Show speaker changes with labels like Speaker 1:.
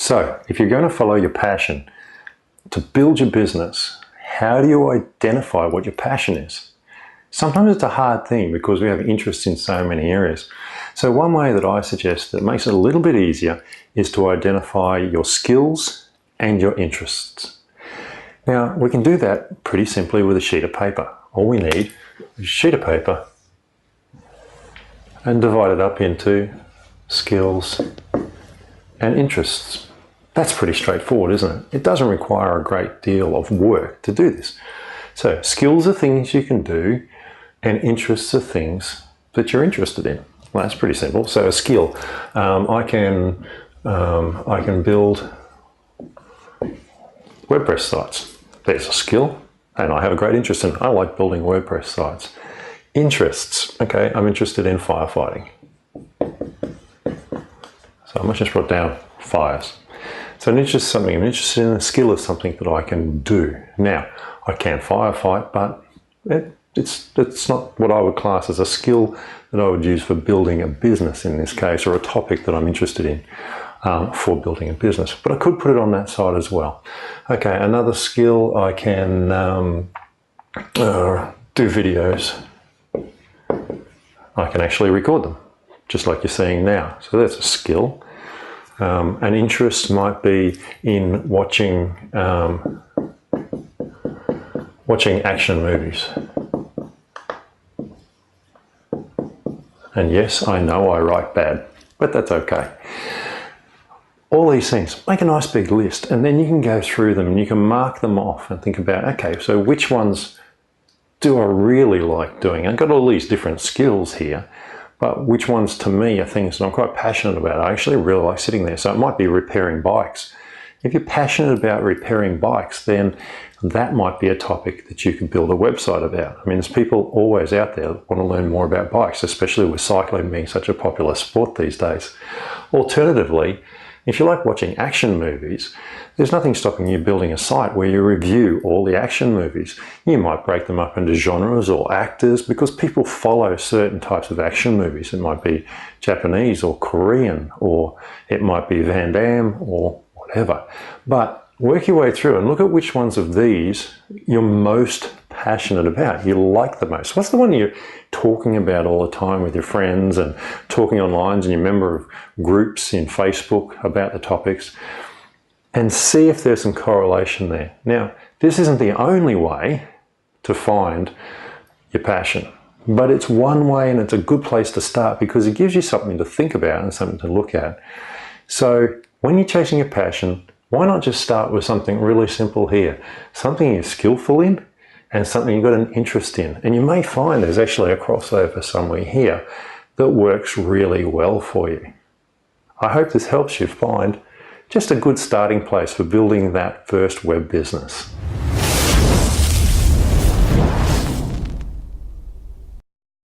Speaker 1: So if you're going to follow your passion to build your business, how do you identify what your passion is? Sometimes it's a hard thing because we have interests in so many areas. So one way that I suggest that makes it a little bit easier is to identify your skills and your interests. Now, we can do that pretty simply with a sheet of paper. All we need is a sheet of paper and divide it up into skills and interests. That's pretty straightforward, isn't it? It doesn't require a great deal of work to do this. So skills are things you can do, and interests are things that you're interested in. Well, that's pretty simple. So a skill, I can build WordPress sites. There's a skill, and I have a great interest in it. I like building WordPress sites. Interests, okay, I'm interested in firefighting. So I might just put down fires. So an interest is something I'm interested in. A skill is something that I can do. Now, I can firefight, but it's not what I would class as a skill that I would use for building a business in this case, or a topic that I'm interested in for building a business. But I could put it on that side as well. Okay, another skill, I can do videos. I can actually record them, just like you're seeing now. So that's a skill. An interest might be in watching action movies. And yes, I know I write bad, but that's okay. All these things, make a nice big list, and then you can go through them and you can mark them off and think about, okay, so which ones do I really like doing? I've got all these different skills here, but which ones to me are things that I'm quite passionate about? I actually really like sitting there. So it might be repairing bikes. If you're passionate about repairing bikes, then that might be a topic that you could build a website about. I mean, there's people always out there that want to learn more about bikes, especially with cycling being such a popular sport these days. Alternatively, if you like watching action movies, there's nothing stopping you building a site where you review all the action movies. You might break them up into genres or actors because people follow certain types of action movies. It might be Japanese or Korean, or it might be Van Damme or whatever. But work your way through and look at which ones of these you're most passionate about, you like the most. What's the one you're talking about all the time with your friends and talking online and you're a member of groups in Facebook about the topics, and see if there's some correlation there. Now, this isn't the only way to find your passion, but it's one way, and it's a good place to start because it gives you something to think about and something to look at. So when you're chasing your passion, why not just start with something really simple here? Something you're skillful in and something you've got an interest in. And you may find there's actually a crossover somewhere here that works really well for you. I hope this helps you find just a good starting place for building that first web business.